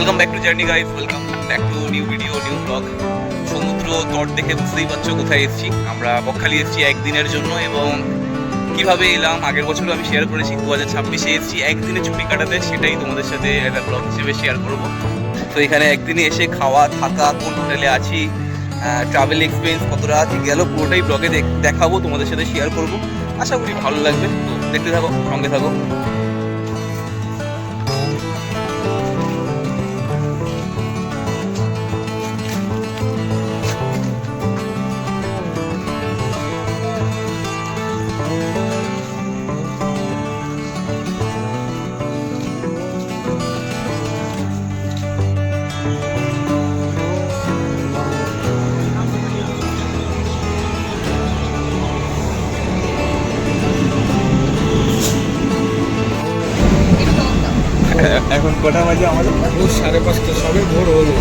Welcome back to journey guys, welcome back to new video, new blog. সমুদ্র তট দেখে বুঝতেই পারছো কোথায় এসেছি। আমরা বকখালি এসেছি একদিনের জন্য এবং কিভাবে এলাম আগের বছরও আমি শেয়ার করেছি। 2026-এ এসেছি একদিনে ছুটি কাটাতে, সেটাই তোমাদের সাথে একটা ব্লগ হিসেবে শেয়ার করবো। তো এখানে একদিনে এসে খাওয়া থাকা, কোন হোটেলে আছি, ট্রাভেল এক্সপেরিয়েন্স কতটা আছে গেল, পুরোটাই ব্লগে দেখাবো, তোমাদের সাথে শেয়ার করবো। আশা করি ভালো লাগবে, তো দেখতে থাকো, সঙ্গে থাকো। এখন কটা বাজে আমাদের? 5:30 সবে ভোর হলো।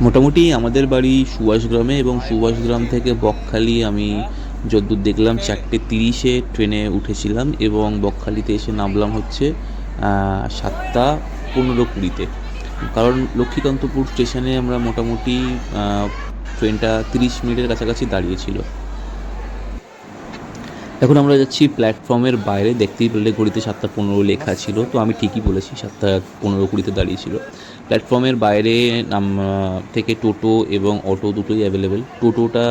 মোটামুটি আমাদের বাড়ি সুভাষগ্রামে, এবং সুভাষগ্রাম থেকে বকখালি আমি যতদূর দেখলাম 4:30-এ ট্রেনে উঠেছিলাম এবং বকখালিতে এসে নামলাম হচ্ছে 7:15-20-তে। কারণ লক্ষ্মীকান্তপুর স্টেশনে আমরা মোটামুটি ট্রেনটা 30 মিনিটের কাছাকাছি দাঁড়িয়েছিল। এখন আমরা যাচ্ছি প্ল্যাটফর্মের বাইরে। দেখতেই পেলে ঘড়িতে 7:15 লেখা ছিল, তো আমি ঠিকই বলেছি, 7:15-20-তে দাঁড়িয়েছিল। প্ল্যাটফর্মের বাইরে থেকে টোটো এবং অটো দুটোই অ্যাভেলেবেল। টোটোটা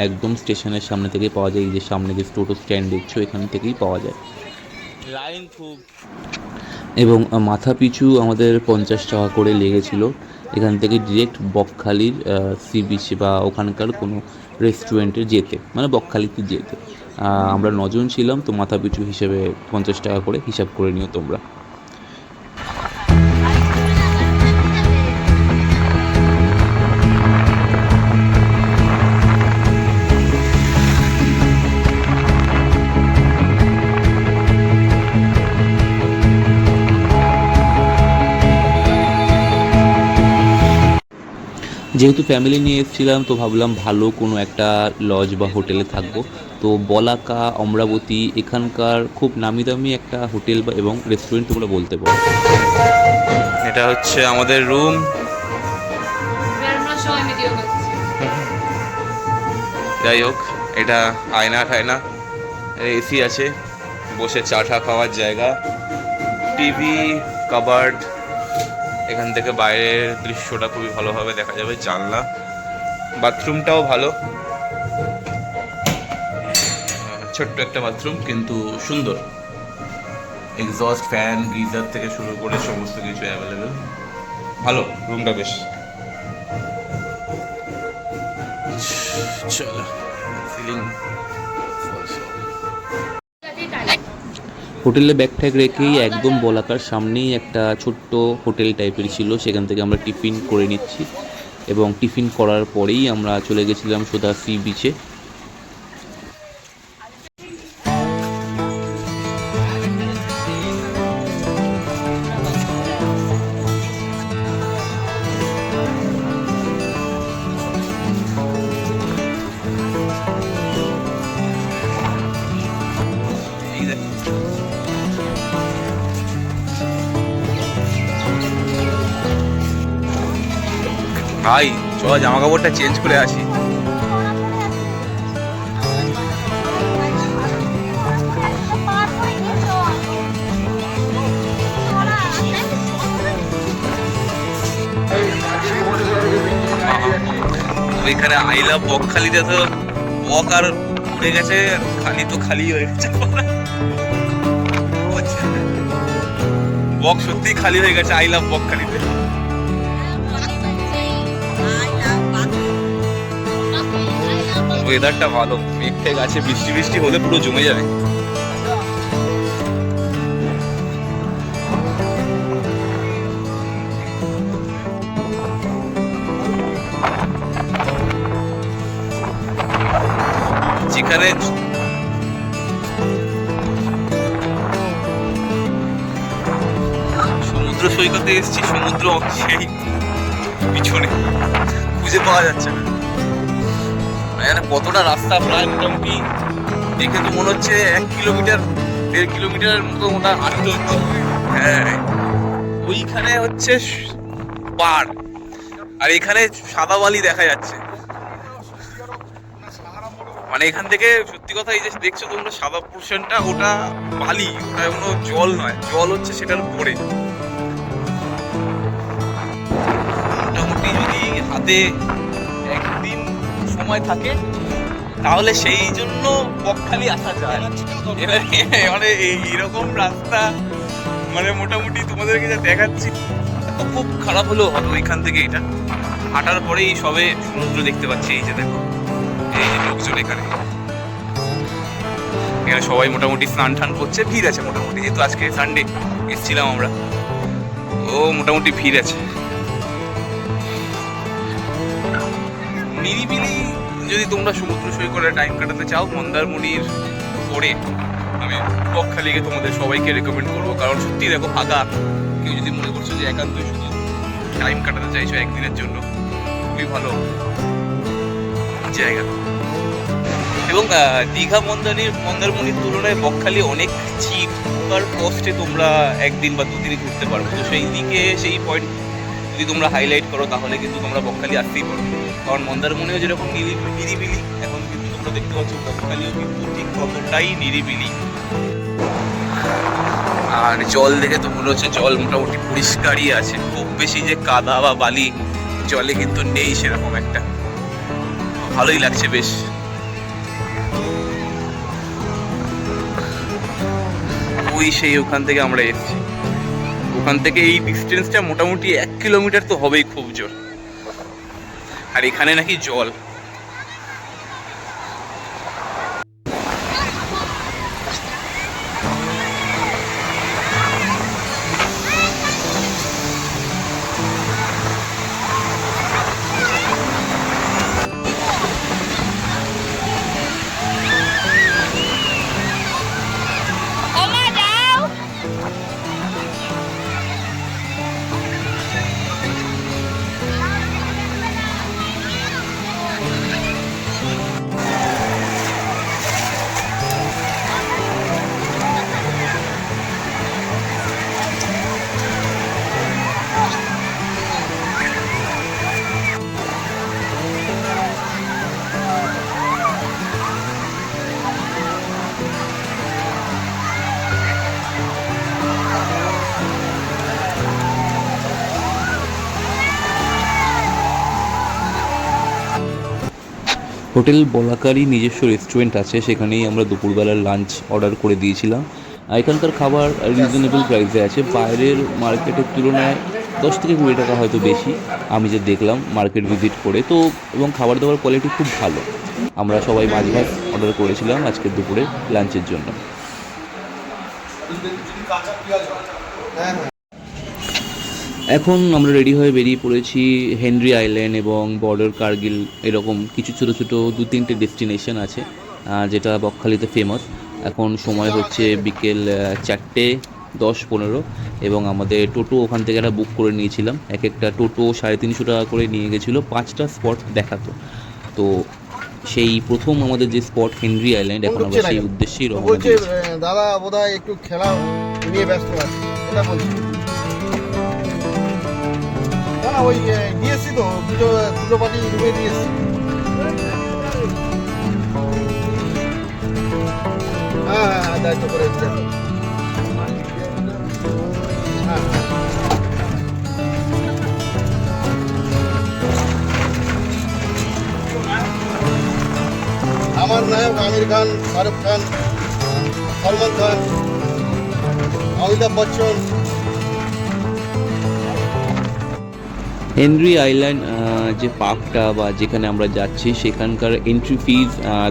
একদম স্টেশনের সামনে থেকেই পাওয়া যায়, এই যে সামনে যে টোটো স্ট্যান্ড দেখছো এখান থেকেই পাওয়া যায়। লাইন খুব, এবং মাথা পিছু আমাদের 50 টাকা করে লেগেছিল এখান থেকে ডিরেক্ট বকখালির সি বিচ বা ওখানকার কোনো রেস্টুরেন্টে যেতে, মানে বকখালিতে যেতে। আমরা 9 জন ছিলাম, তো মাথা পিছু হিসেবে 50 টাকা করে হিসাব করে নিও তোমরা। যেহেতু ফ্যামিলি নিয়ে এসেছিলাম, তো ভাবলাম ভালো কোনো একটা লজ বা হোটেলে থাকবো। তো বলাকা, অমরাবতী এখানকার খুব নামি দামি একটা হোটেল বা এবং রেস্টুরেন্ট তোমরা বলতে পারো। এটা হচ্ছে আমাদের রুম। যাই হোক, এটা আয়না ঠায়না, এসি আছে, বসে চা টা খাওয়ার জায়গা, টিভি, কাবার্ড। এখান থেকে বাইরের দৃশ্যটা খুবই ভালোভাবে দেখা যাবে, জানলা, বাথরুমটাও ভালো, ছোট্ট একটা বাথরুম কিন্তু সুন্দর। এক্সস্ট ফ্যান, গিজার থেকে শুরু করে সমস্ত কিছু অ্যাভেলেবেল। ভালো রুমটা, বেশ। চলো, ফিলিং। হোটেলে ব্যাগ ট্যাগ রেখেই একদম বলাকার সামনেই একটা ছোট্ট হোটেল টাইপের ছিল, সেখান থেকে আমরা টিফিন করে নিচ্ছি এবং টিফিন করার পরেই আমরা চলে গেছিলাম সোজা সি বিচে। ভাই চলো জামা কাপড়টা চেঞ্জ করে আসি। ওইখানে আই লাভ বকখালিতে তো বক আর উড়ে গেছে, খালি তো খালি হয়ে গেছে। বক সত্যি খালি হয়ে গেছে আই লাভ বকখালিতে। ওয়েদারটা ভালো, মেঘ টেঘ আছে, বৃষ্টি বৃষ্টি হলে পুরো জমে যাবে। যেখানে সৈকতে এসেছি, সমুদ্র সেই পিছনে খুঁজে পাওয়া যাচ্ছে না। এখানে কতটা রাস্তা, প্রায় মোটামুটি দেখে তো মনে হচ্ছে 1 কিলোমিটার 1.5 কিলোমিটারের মতো ওটা হাঁটতে হচ্ছে। হ্যাঁ, ওইখানে হচ্ছে পাড়, আর এখানে সাদা বালি দেখা যাচ্ছে। মানে এখান থেকে সত্যি কথা, এই যে দেখছো তোমরা সাদা পোর্শনটা, ওটা বালি, ওটা কোনো জল নয়, জল হচ্ছে সেটার উপরে। মোটামুটি যদি হাতে একদিন সময় থাকে তাহলে সেই জন্য বকখালি আসা যায়। মানে এইরকম রাস্তা, মানে মোটামুটি তোমাদেরকে যা দেখাচ্ছি, তো খুব খারাপ হলেও হবে ওইখান থেকে এটা হাঁটার পরেই সবে সমুদ্র দেখতে পাচ্ছি। এই যে দেখো, এই যে লোকজন এখানে সবাই মোটামুটি স্নান টান করছে, ভিড় আছে মোটামুটি, যেহেতু আজকে সানডে এসেছিলাম আমরা, ও মোটামুটি ভিড় আছে। নিরিবিলি যদি তোমরা সমুদ্র সৈকতে টাইম কাটাতে চাও, মন্দারমণির পরে আমি বকখালিকে তোমাদের সবাইকে রেকমেন্ড করবো। কারণ সত্যি দেখো ফাঁকা, কেউ যদি মনে করছো যে একান্তই শুধু টাইম কাটাতে চাইছো একদিনের জন্য, খুবই ভালো জায়গা। এবং দীঘা মন্দারমণির তুলনায় বকখালি অনেক চিপ আর কস্টে তোমরা একদিন বা দুদিনই ঘুরতে পারবো। তো সেই দিকে সেই পয়েন্ট যদি তোমরা হাইলাইট করো তাহলে কিন্তু তোমরা বকখালি আসতেই পারো। কারণ মন্দারমণিও যেরকম নিরিবিলি, এখন কিন্তু তোমরা দেখতে পাচ্ছ বকখালিও কিন্তু ঠিক ততটাই নিরিবিলি। আর জল দেখে তো মনে হচ্ছে জল মোটামুটি পরিষ্কারই আছে, খুব বেশি যে কাদা বা বালি জলে কিন্তু নেই সেরকম একটা, ভালোই লাগছে বেশ। ওই সেই ওখান থেকে আমরা এসেছি, ওখান থেকে এই ডিস্টেন্সটা মোটামুটি 1 কিলোমিটার তো হবেই খুব জোর। আর এখানে নাকি জল, হোটেল বলাকারই নিজস্ব রেস্টুরেন্ট আছে, সেখানেই আমরা দুপুরবেলার লাঞ্চ অর্ডার করে দিয়েছিলাম। এখানকার খাবার রিজনেবল প্রাইসে আছে, বাইরের মার্কেটের তুলনায় 10 থেকে 20 টাকা হয়তো বেশি আমি যে দেখলাম মার্কেট ভিজিট করে। তো এবং খাবার দাবার কোয়ালিটি খুব ভালো। আমরা সবাই মাছ ভাত অর্ডার করেছিলাম আজকের দুপুরে লাঞ্চের জন্য। এখন আমরা রেডি হয়ে বেরিয়ে পড়েছি হেনরি আইল্যান্ড এবং বর্ডার কার্গিল, এরকম কিছু ছোটো ছোটো 2-3টে ডেস্টিনেশন আছে যেটা বকখালিতে ফেমাস। এখন সময় হচ্ছে বিকেল 4:10-15 এবং আমাদের টোটো ওখান থেকে একটা বুক করে নিয়েছিলাম। এক একটা টোটো 350 টাকা করে নিয়ে গেছিলো, 5টা স্পট দেখাতো। তো সেই প্রথম আমাদের যে স্পট হেনরি আইল্যান্ড, এখন আমরা সেই উদ্দেশ্যেই রওনা দিয়েছি। দাদা বোধহয় একটু খেলা নিয়ে ব্যস্ত আছে, এটা বলছি না। ওই দিয়েছি তো দুটো পার্টি রুমে দিয়েছি। হ্যাঁ হ্যাঁ, দায়িত্ব করে আমার নায়ক আমির খান, শাহরুখ খান, সলমান খান, অমিতাভ বচ্চন। হেনরি আইল্যান্ড যে পার্কটা বা যেখানে আমরা যাচ্ছি সেখানকার এন্ট্রি ফিজ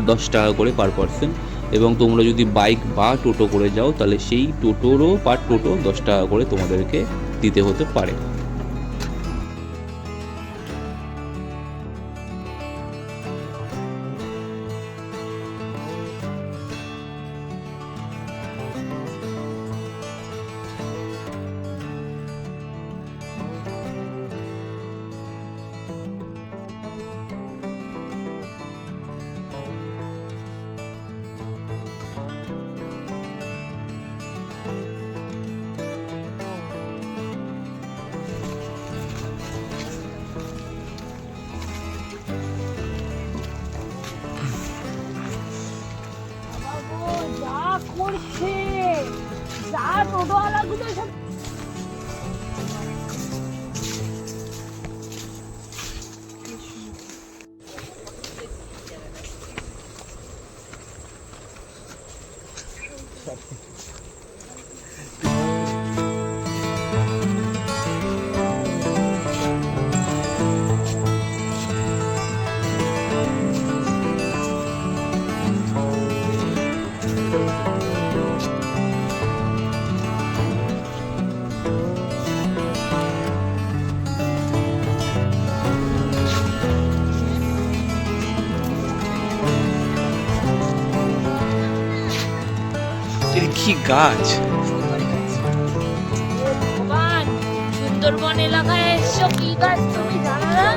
10 টাকা করে পার পারসন, এবং তোমরা যদি বাইক বা টোটো করে যাও তাহলে সেই টোটোরও পার টোটো 10 টাকা করে তোমাদেরকে দিতে হতে পারে। টোটোওয়ালাগুলো সব কি গাছ! ভগবান, সুন্দরবন এলাকায় এসছো, কি গাছ তুমি জানো না?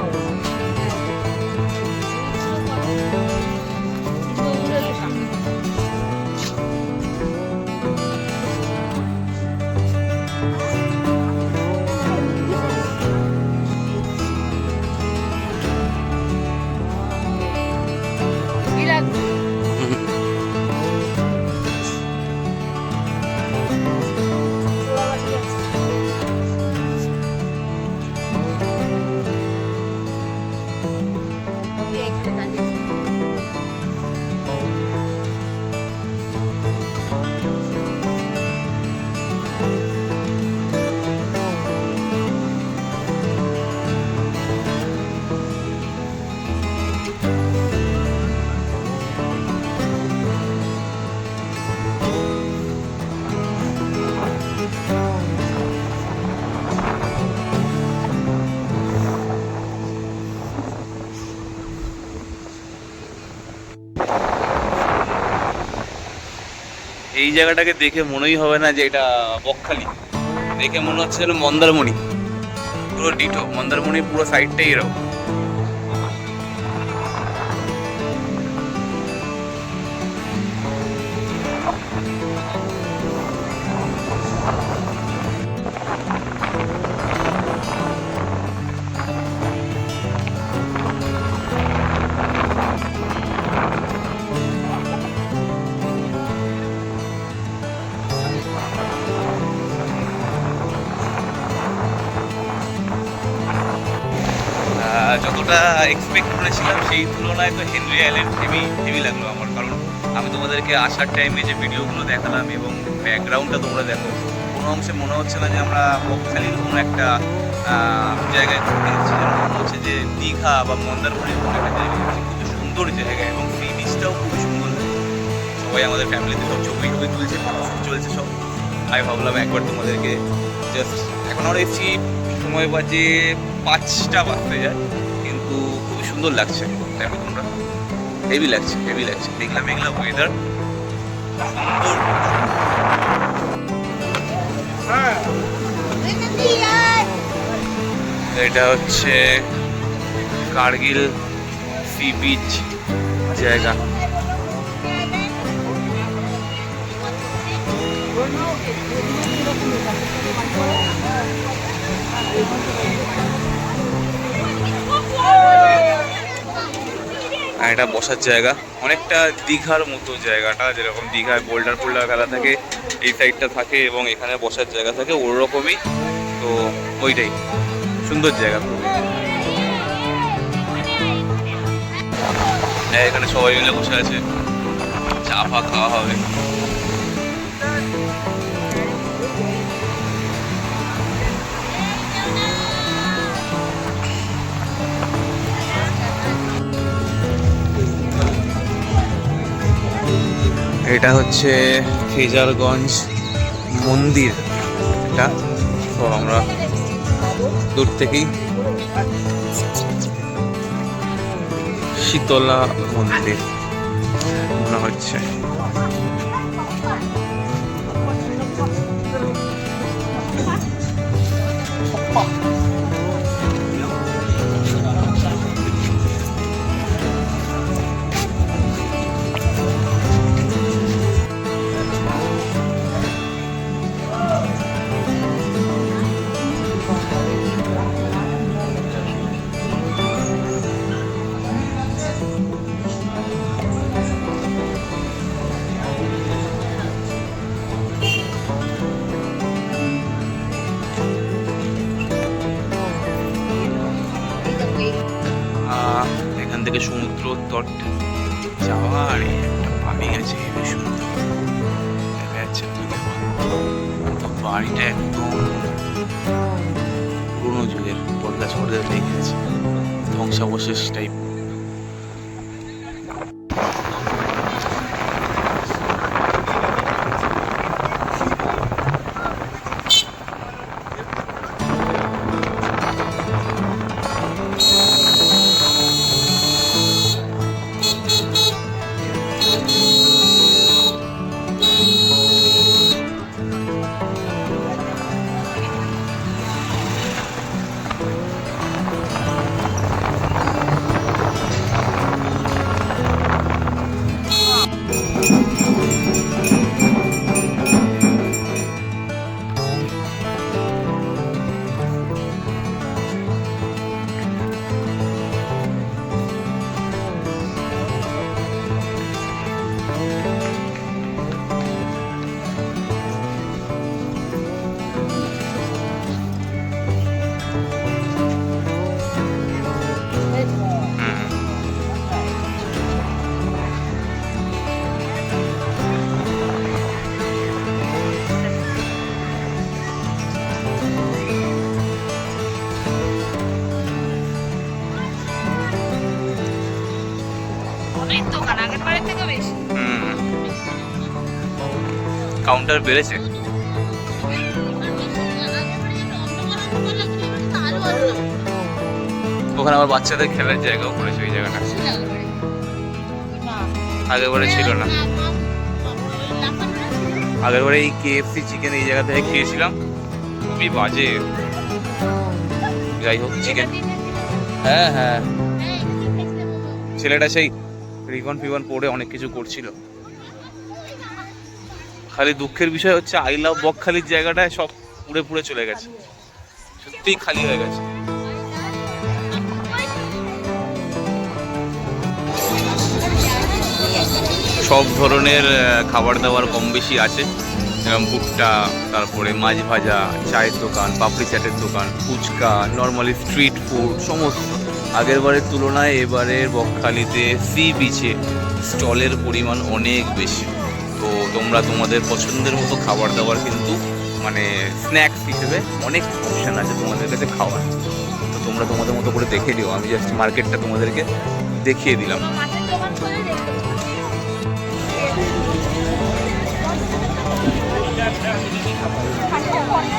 কি লাগবে? এই জায়গাটাকে দেখে মনেই হবে না যে এটা বকখালি, দেখে মনে হচ্ছে যেন মন্দারমণি, পুরো ডিটো মন্দারমণি, পুরো সাইডটাই এরকম। যতটা এক্সপেক্ট করেছিলাম সেই তুলনায় তো হেনরি আইল্যান্ড হেভি লাগলো আমার, কারণ আমি তোমাদেরকে আসার টাইমে যে ভিডিওগুলো দেখালাম এবং ব্যাকগ্রাউন্ডটা তোমরা দেখো, কোনো অংশে মনে হচ্ছে না যে আমরা বকখালির কোনো একটা জায়গায় ঘুরতে যাচ্ছি, যেন মনে হচ্ছে যে দীঘা বা মন্দারমণির কোনো একটা জায়গায় যাচ্ছি। খুব সুন্দর জায়গা এবং সি বিচটাও খুব সুন্দর লাগে। সবাই আমাদের ফ্যামিলিতে সব ছবি তুলছে, চলছে সব। আমি ভাবলাম একবার তোমাদেরকে জাস্ট, এখন আমরা এসেছি সময় বাজে 5টা বাজতে যায়, কিন্তু খুব সুন্দর লাগছে। দেখো তোমরা, হেভি লাগছে। দেখলাম মেঘলা ওয়েদার, এটা হচ্ছে কার্গিল সি বিচ জায়গা। আর এটা বসার জায়গা, অনেকটা দীঘার মতো জায়গাটা, যেরকম দীঘায় বোল্ডার খেলা থাকে, এই সাইডটা থাকে এবং এখানে বসার জায়গা থাকে ওরকমই। তো ওইটাই সুন্দর জায়গা। এখানে সবাই মিলে বসে আছে, চা ফা খাওয়া হবে। এটা হচ্ছে খেজারগঞ্জ মন্দির, এটা তো আমরা দূর থেকেই শীতলা মন্দির মনে হচ্ছে। থেকে সমুদ্র তট যাওয়ার একটা পাবি আছে, হেবি সুন্দর দেখা যাচ্ছে। তো বাড়িটা একদম পুরোনো যুগের, বটগাছ ফটগাছ লেগে আছে, ধ্বংসাবশেষ টাইপ। অনেক দোকান আগের বারের থেকে বেশি। কাউন্টার বেড়েছে। ওখানে আবার বাচ্চাদের খেলার জায়গাও করেছে ওই জায়গাটা, আগেরবারে ছিল না। আগেরবারে এই KFC চিকেন এই জায়গা থেকে খেয়েছিলাম, খুবই বাজে। যাই হোক, চিকেন, হ্যাঁ হ্যাঁ, ছেলেটা সেই রিবন ফিবন পরে অনেক কিছু করছিল। খালি দুঃখের বিষয় হচ্ছে আই লাভ বকখালির জায়গাটায় সব পুড়ে পুড়ে চলে গেছে, সত্যিই খালি হয়ে গেছে। সব ধরনের খাবার দাবার কম বেশি আছে, যেমন ভুট্টা, তারপরে মাছ ভাজা, চায়ের দোকান, পাপড়ি চাটের দোকান, ফুচকা, নর্মালি স্ট্রিট ফুড সমস্ত। আগের বারের তুলনায় এবারের বকখালিতে সি বিচে স্টলের পরিমাণ অনেক বেশি। তো তোমরা তোমাদের পছন্দের মতো খাবার দাবার কিন্তু মানে স্ন্যাক্স হিসেবে অনেক অপশান আছে তোমাদের কাছে খাওয়ার। তো তোমরা তোমাদের মতো করে দেখে দিও, আমি জাস্ট মার্কেটটা তোমাদেরকে দেখিয়ে দিলাম। মাছের দোকান করে দেখতে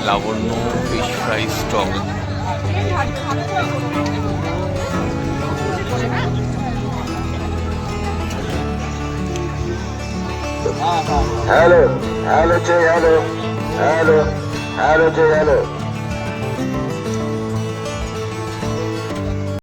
Labanya fish fry stall. Hello, hello, Jay, hello, hello, hello, Jay, hello.